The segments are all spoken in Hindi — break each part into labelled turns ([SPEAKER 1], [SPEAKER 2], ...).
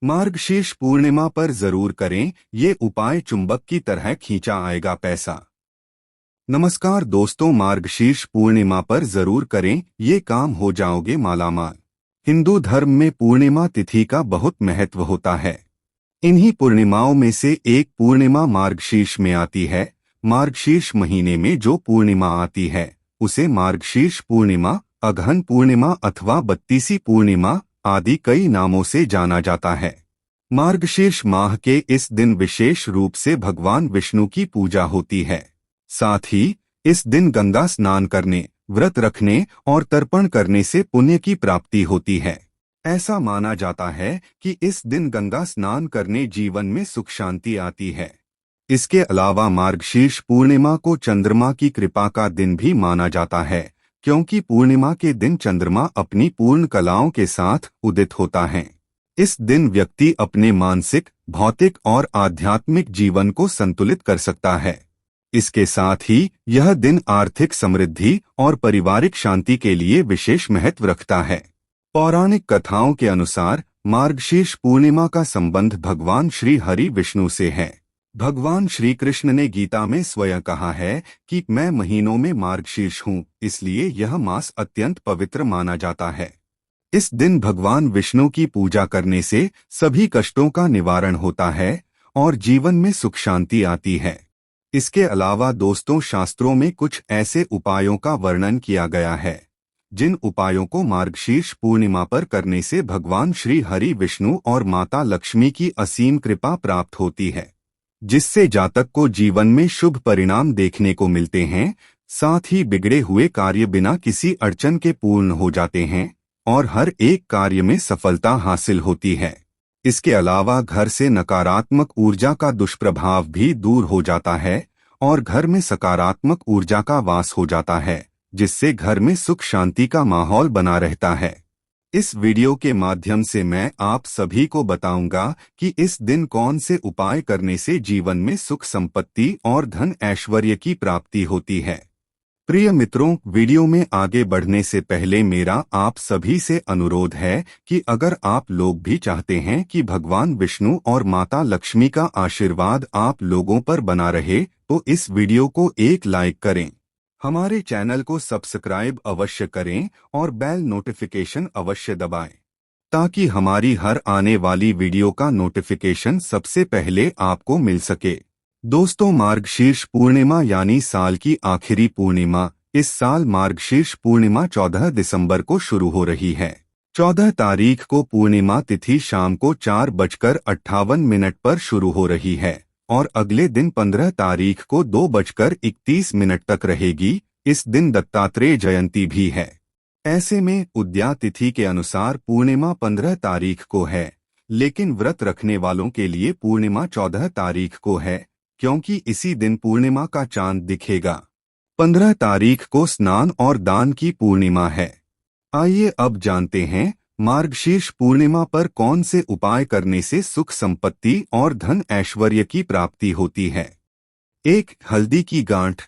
[SPEAKER 1] मार्गशीर्ष पूर्णिमा पर जरूर करें ये उपाय, चुंबक की तरह खींचा आएगा पैसा। नमस्कार दोस्तों, मार्गशीर्ष पूर्णिमा पर जरूर करें ये काम, हो जाओगे मालामाल। हिंदू धर्म में पूर्णिमा तिथि का बहुत महत्व होता है। इन्हीं पूर्णिमाओं में से एक पूर्णिमा मार्गशीर्ष में आती है। मार्गशीर्ष महीने में जो पूर्णिमा आती है उसे मार्गशीर्ष पूर्णिमा, अगहन पूर्णिमा अथवा बत्तीसी पूर्णिमा आदि कई नामों से जाना जाता है। मार्गशीर्ष माह के इस दिन विशेष रूप से भगवान विष्णु की पूजा होती है। साथ ही इस दिन गंगा स्नान करने, व्रत रखने और तर्पण करने से पुण्य की प्राप्ति होती है। ऐसा माना जाता है कि इस दिन गंगा स्नान करने जीवन में सुख शांति आती है। इसके अलावा मार्गशीर्ष पूर्णिमा को चंद्रमा की कृपा का दिन भी माना जाता है, क्योंकि पूर्णिमा के दिन चंद्रमा अपनी पूर्ण कलाओं के साथ उदित होता है। इस दिन व्यक्ति अपने मानसिक, भौतिक और आध्यात्मिक जीवन को संतुलित कर सकता है। इसके साथ ही यह दिन आर्थिक समृद्धि और पारिवारिक शांति के लिए विशेष महत्व रखता है। पौराणिक कथाओं के अनुसार मार्गशीर्ष पूर्णिमा का संबंध भगवान श्री हरि विष्णु से है। भगवान श्री कृष्ण ने गीता में स्वयं कहा है कि मैं महीनों में मार्गशीर्ष हूँ, इसलिए यह मास अत्यंत पवित्र माना जाता है। इस दिन भगवान विष्णु की पूजा करने से सभी कष्टों का निवारण होता है और जीवन में सुख शांति आती है। इसके अलावा दोस्तों, शास्त्रों में कुछ ऐसे उपायों का वर्णन किया गया है जिन उपायों को मार्गशीर्ष पूर्णिमा पर करने से भगवान श्री हरि विष्णु और माता लक्ष्मी की असीम कृपा प्राप्त होती है, जिससे जातक को जीवन में शुभ परिणाम देखने को मिलते हैं। साथ ही बिगड़े हुए कार्य बिना किसी अड़चन के पूर्ण हो जाते हैं और हर एक कार्य में सफलता हासिल होती है। इसके अलावा घर से नकारात्मक ऊर्जा का दुष्प्रभाव भी दूर हो जाता है और घर में सकारात्मक ऊर्जा का वास हो जाता है, जिससे घर में सुख शांति का माहौल बना रहता है। इस वीडियो के माध्यम से मैं आप सभी को बताऊंगा कि इस दिन कौन से उपाय करने से जीवन में सुख संपत्ति और धन ऐश्वर्य की प्राप्ति होती है। प्रिय मित्रों, वीडियो में आगे बढ़ने से पहले मेरा आप सभी से अनुरोध है कि अगर आप लोग भी चाहते हैं कि भगवान विष्णु और माता लक्ष्मी का आशीर्वाद आप लोगों पर बना रहे, तो इस वीडियो को एक लाइक करें, हमारे चैनल को सब्सक्राइब अवश्य करें और बेल नोटिफिकेशन अवश्य दबाएं, ताकि हमारी हर आने वाली वीडियो का नोटिफिकेशन सबसे पहले आपको मिल सके। दोस्तों, मार्गशीर्ष पूर्णिमा यानी साल की आखिरी पूर्णिमा, इस साल मार्गशीर्ष पूर्णिमा 14 दिसंबर को शुरू हो रही है। 14 तारीख को पूर्णिमा तिथि शाम को 4:58 पर शुरू हो रही है और अगले दिन 15 तारीख को 2:31 तक रहेगी। इस दिन दत्तात्रेय जयंती भी है। ऐसे में उद्या तिथि के अनुसार पूर्णिमा 15 तारीख को है, लेकिन व्रत रखने वालों के लिए पूर्णिमा 14 तारीख को है, क्योंकि इसी दिन पूर्णिमा का चांद दिखेगा। 15 तारीख को स्नान और दान की पूर्णिमा है। आइए अब जानते हैं मार्गशीर्ष पूर्णिमा पर कौन से उपाय करने से सुख संपत्ति और धन ऐश्वर्य की प्राप्ति होती है। 1. हल्दी की गांठ।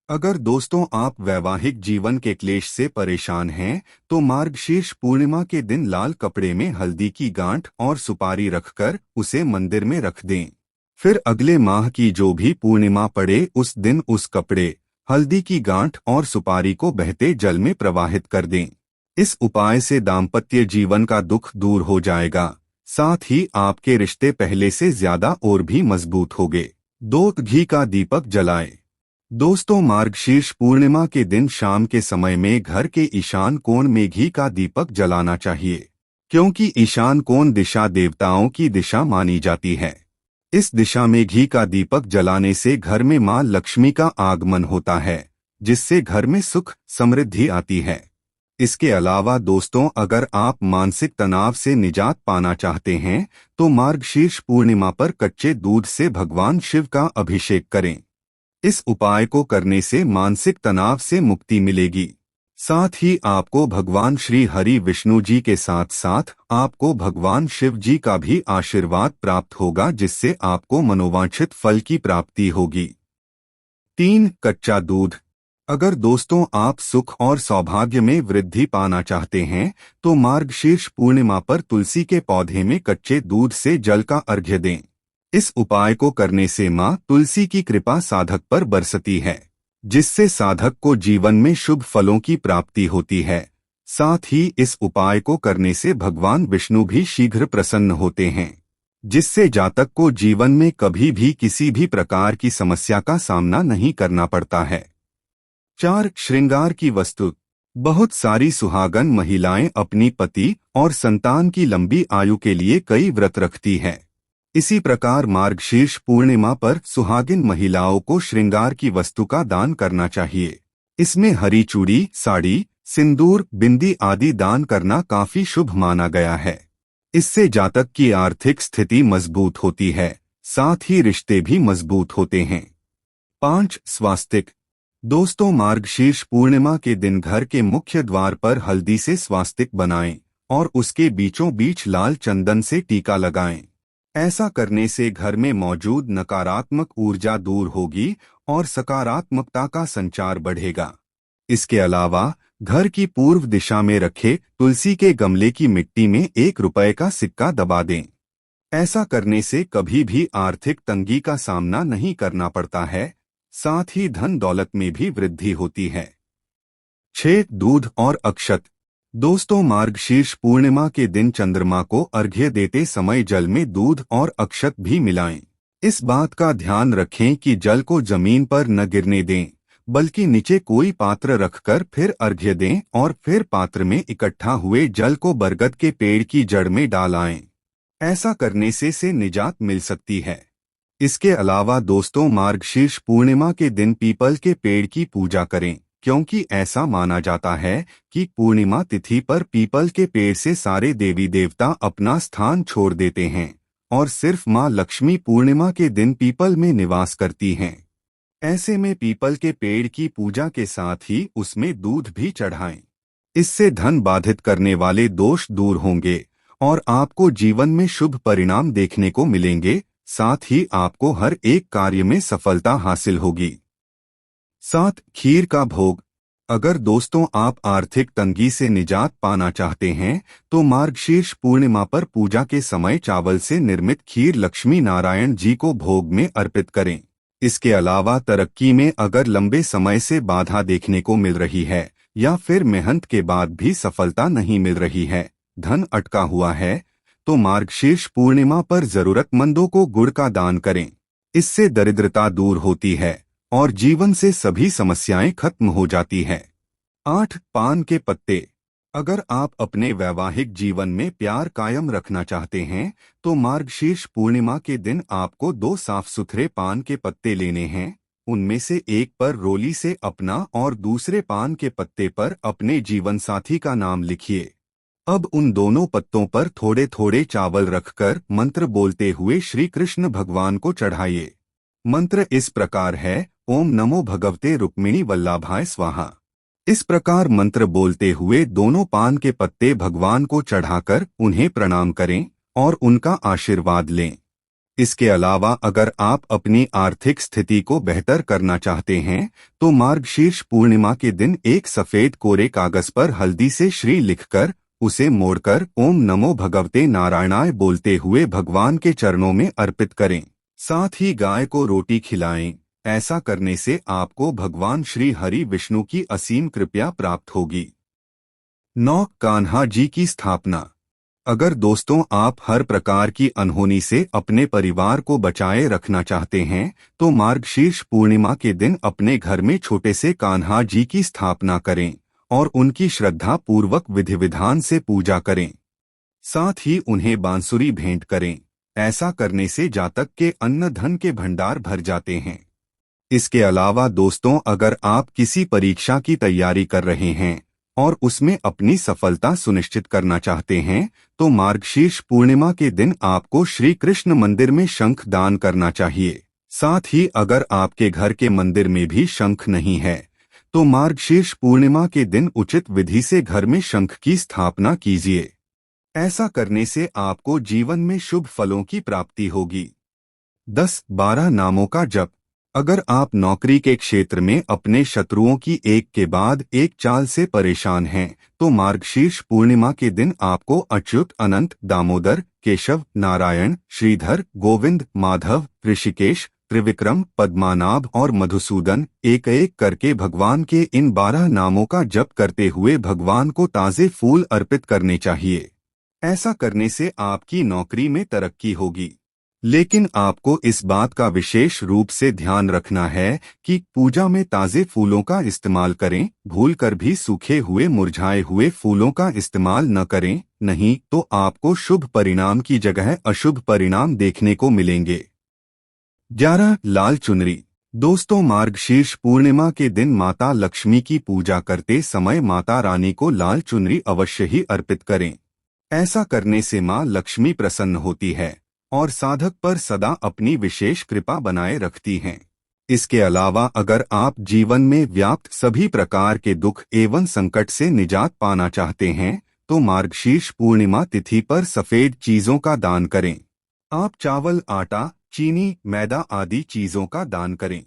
[SPEAKER 1] अगर दोस्तों आप वैवाहिक जीवन के क्लेश से परेशान हैं, तो मार्गशीर्ष पूर्णिमा के दिन लाल कपड़े में हल्दी की गांठ और सुपारी रखकर उसे मंदिर में रख दें। फिर अगले माह की जो भी पूर्णिमा पड़े उस दिन उस कपड़े, हल्दी की गांठ और सुपारी को बहते जल में प्रवाहित कर दें। इस उपाय से दाम्पत्य जीवन का दुख दूर हो जाएगा, साथ ही आपके रिश्ते पहले से ज्यादा और भी मजबूत होंगे। 2. घी का दीपक जलाएं। दोस्तों, मार्गशीर्ष पूर्णिमा के दिन शाम के समय में घर के ईशान कोण में घी का दीपक जलाना चाहिए, क्योंकि ईशान कोण दिशा देवताओं की दिशा मानी जाती है। इस दिशा में घी का दीपक जलाने से घर में मां लक्ष्मी का आगमन होता है, जिससे घर में सुख समृद्धि आती है। इसके अलावा दोस्तों, अगर आप मानसिक तनाव से निजात पाना चाहते हैं, तो मार्गशीर्ष पूर्णिमा पर कच्चे दूध से भगवान शिव का अभिषेक करें। इस उपाय को करने से मानसिक तनाव से मुक्ति मिलेगी। साथ ही आपको भगवान श्री हरि विष्णु जी के साथ साथ आपको भगवान शिव जी का भी आशीर्वाद प्राप्त होगा, जिससे आपको मनोवांछित फल की प्राप्ति होगी। 3. कच्चा दूध। अगर दोस्तों आप सुख और सौभाग्य में वृद्धि पाना चाहते हैं तो मार्गशीर्ष पूर्णिमा पर तुलसी के पौधे में कच्चे दूध से जल का अर्घ्य दें। इस उपाय को करने से मां तुलसी की कृपा साधक पर बरसती है, जिससे साधक को जीवन में शुभ फलों की प्राप्ति होती है। साथ ही इस उपाय को करने से भगवान विष्णु भी शीघ्र प्रसन्न होते हैं, जिससे जातक को जीवन में कभी भी किसी भी प्रकार की समस्या का सामना नहीं करना पड़ता है। 4. श्रृंगार की वस्तु। बहुत सारी सुहागन महिलाएं अपनी पति और संतान की लंबी आयु के लिए कई व्रत रखती हैं। इसी प्रकार मार्गशीर्ष पूर्णिमा पर सुहागिन महिलाओं को श्रृंगार की वस्तु का दान करना चाहिए। इसमें हरी चूड़ी, साड़ी, सिंदूर, बिंदी आदि दान करना काफी शुभ माना गया है। इससे जातक की आर्थिक स्थिति मजबूत होती है, साथ ही रिश्ते भी मजबूत होते हैं। 5. स्वास्तिक। दोस्तों, मार्गशीर्ष पूर्णिमा के दिन घर के मुख्य द्वार पर हल्दी से स्वास्तिक बनाएं और उसके बीचों बीच लाल चंदन से टीका लगाएं। ऐसा करने से घर में मौजूद नकारात्मक ऊर्जा दूर होगी और सकारात्मकता का संचार बढ़ेगा। इसके अलावा घर की पूर्व दिशा में रखे तुलसी के गमले की मिट्टी में ₹1 का सिक्का दबा दें। ऐसा करने से कभी भी आर्थिक तंगी का सामना नहीं करना पड़ता है, साथ ही धन दौलत में भी वृद्धि होती है। 6. दूध और अक्षत। दोस्तों, मार्गशीर्ष पूर्णिमा के दिन चंद्रमा को अर्घ्य देते समय जल में दूध और अक्षत भी मिलाएं। इस बात का ध्यान रखें कि जल को जमीन पर न गिरने दें, बल्कि नीचे कोई पात्र रखकर फिर अर्घ्य दें और फिर पात्र में इकट्ठा हुए जल को बरगद के पेड़ की जड़ में डाल आएं। ऐसा करने से निजात मिल सकती है। इसके अलावा दोस्तों, मार्गशीर्ष पूर्णिमा के दिन पीपल के पेड़ की पूजा करें, क्योंकि ऐसा माना जाता है कि पूर्णिमा तिथि पर पीपल के पेड़ से सारे देवी देवता अपना स्थान छोड़ देते हैं और सिर्फ मां लक्ष्मी पूर्णिमा के दिन पीपल में निवास करती हैं। ऐसे में पीपल के पेड़ की पूजा के साथ ही उसमें दूध भी चढ़ाएं। इससे धन बाधित करने वाले दोष दूर होंगे और आपको जीवन में शुभ परिणाम देखने को मिलेंगे। साथ ही आपको हर एक कार्य में सफलता हासिल होगी। 7. खीर का भोग। अगर दोस्तों आप आर्थिक तंगी से निजात पाना चाहते हैं तो मार्गशीर्ष पूर्णिमा पर पूजा के समय चावल से निर्मित खीर लक्ष्मी नारायण जी को भोग में अर्पित करें। इसके अलावा तरक्की में अगर लंबे समय से बाधा देखने को मिल रही है या फिर मेहनत के बाद भी सफलता नहीं मिल रही है, धन अटका हुआ है, तो मार्गशीर्ष पूर्णिमा पर जरूरतमंदों को गुड़ का दान करें। इससे दरिद्रता दूर होती है और जीवन से सभी समस्याएं खत्म हो जाती है। 8. पान के पत्ते। अगर आप अपने वैवाहिक जीवन में प्यार कायम रखना चाहते हैं तो मार्गशीर्ष पूर्णिमा के दिन आपको 2 साफ सुथरे पान के पत्ते लेने हैं। उनमें से एक पर रोली से अपना और दूसरे पान के पत्ते पर अपने जीवन साथी का नाम लिखिए। अब उन दोनों पत्तों पर थोड़े थोड़े चावल रखकर मंत्र बोलते हुए श्री कृष्ण भगवान को चढ़ाइए। मंत्र इस प्रकार है: ओम नमो भगवते रुक्मिणी वल्लभाय स्वाहा। इस प्रकार मंत्र बोलते हुए दोनों पान के पत्ते भगवान को चढ़ाकर उन्हें प्रणाम करें और उनका आशीर्वाद लें। इसके अलावा अगर आप अपनी आर्थिक स्थिति को बेहतर करना चाहते हैं तो मार्गशीर्ष पूर्णिमा के दिन एक सफेद कोरे कागज पर हल्दी से श्री लिखकर उसे मोड़कर ओम नमो भगवते नारायणाय बोलते हुए भगवान के चरणों में अर्पित करें। साथ ही गाय को रोटी खिलाएं। ऐसा करने से आपको भगवान श्री हरि विष्णु की असीम कृपा प्राप्त होगी। 9. कान्हा जी की स्थापना। अगर दोस्तों आप हर प्रकार की अनहोनी से अपने परिवार को बचाए रखना चाहते हैं तो मार्गशीर्ष पूर्णिमा के दिन अपने घर में छोटे से कान्हा जी की स्थापना करें और उनकी श्रद्धा पूर्वक विधि विधान से पूजा करें। साथ ही उन्हें बांसुरी भेंट करें। ऐसा करने से जातक के अन्न धन के भंडार भर जाते हैं। इसके अलावा दोस्तों, अगर आप किसी परीक्षा की तैयारी कर रहे हैं और उसमें अपनी सफलता सुनिश्चित करना चाहते हैं तो मार्गशीर्ष पूर्णिमा के दिन आपको श्री कृष्ण मंदिर में शंख दान करना चाहिए। साथ ही अगर आपके घर के मंदिर में भी शंख नहीं है तो मार्गशीर्ष पूर्णिमा के दिन उचित विधि से घर में शंख की स्थापना कीजिए। ऐसा करने से आपको जीवन में शुभ फलों की प्राप्ति होगी। 10-12 नामों का जप। अगर आप नौकरी के क्षेत्र में अपने शत्रुओं की एक के बाद एक चाल से परेशान हैं, तो मार्गशीर्ष पूर्णिमा के दिन आपको अच्युत, अनंत, दामोदर, केशव, नारायण, श्रीधर, गोविंद, माधव, ऋषिकेश, त्रिविक्रम, पद्मानाभ और मधुसूदन एक एक करके भगवान के इन 12 नामों का जप करते हुए भगवान को ताजे फूल अर्पित करने चाहिए। ऐसा करने से आपकी नौकरी में तरक्की होगी। लेकिन आपको इस बात का विशेष रूप से ध्यान रखना है कि पूजा में ताजे फूलों का इस्तेमाल करें, भूलकर भी सूखे हुए मुरझाए हुए फूलों का इस्तेमाल न करें, नहीं तो आपको शुभ परिणाम की जगह अशुभ परिणाम देखने को मिलेंगे। 11. लाल चुनरी। दोस्तों, मार्गशीर्ष पूर्णिमा के दिन माता लक्ष्मी की पूजा करते समय माता रानी को लाल चुनरी अवश्य ही अर्पित करें। ऐसा करने से मां लक्ष्मी प्रसन्न होती है और साधक पर सदा अपनी विशेष कृपा बनाए रखती हैं। इसके अलावा अगर आप जीवन में व्याप्त सभी प्रकार के दुख एवं संकट से निजात पाना चाहते हैं, तो मार्गशीर्ष पूर्णिमा तिथि पर सफेद चीजों का दान करें। आप चावल, आटा, चीनी, मैदा आदि चीजों का दान करें।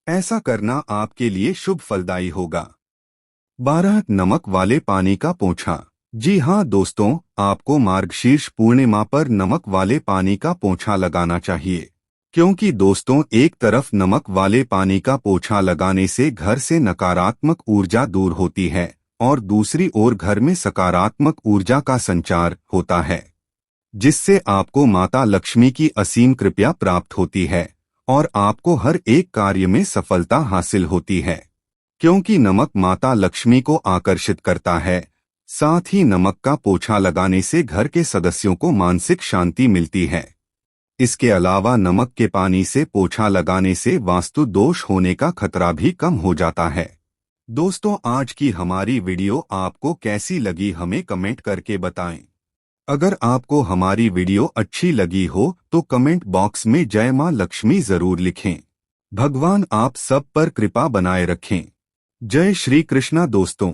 [SPEAKER 1] ऐसा करना आपके लिए शुभ फलदायी होगा। 12. नमक वाले पानी का पोंछा। जी हाँ दोस्तों, आपको मार्गशीर्ष पूर्णिमा पर नमक वाले पानी का पोंछा लगाना चाहिए, क्योंकि दोस्तों एक तरफ नमक वाले पानी का पोंछा लगाने से घर से नकारात्मक ऊर्जा दूर होती है और दूसरी ओर घर में सकारात्मक ऊर्जा का संचार होता है, जिससे आपको माता लक्ष्मी की असीम कृपा प्राप्त होती है और आपको हर एक कार्य में सफलता हासिल होती है। क्योंकि नमक माता लक्ष्मी को आकर्षित करता है, साथ ही नमक का पोंछा लगाने से घर के सदस्यों को मानसिक शांति मिलती है। इसके अलावा नमक के पानी से पोंछा लगाने से वास्तु दोष होने का खतरा भी कम हो जाता है। दोस्तों, आज की हमारी वीडियो आपको कैसी लगी हमें कमेंट करके बताएं। अगर आपको हमारी वीडियो अच्छी लगी हो तो कमेंट बॉक्स में जय मां लक्ष्मी जरूर लिखें। भगवान आप सब पर कृपा बनाए रखें। जय श्री कृष्णा दोस्तों।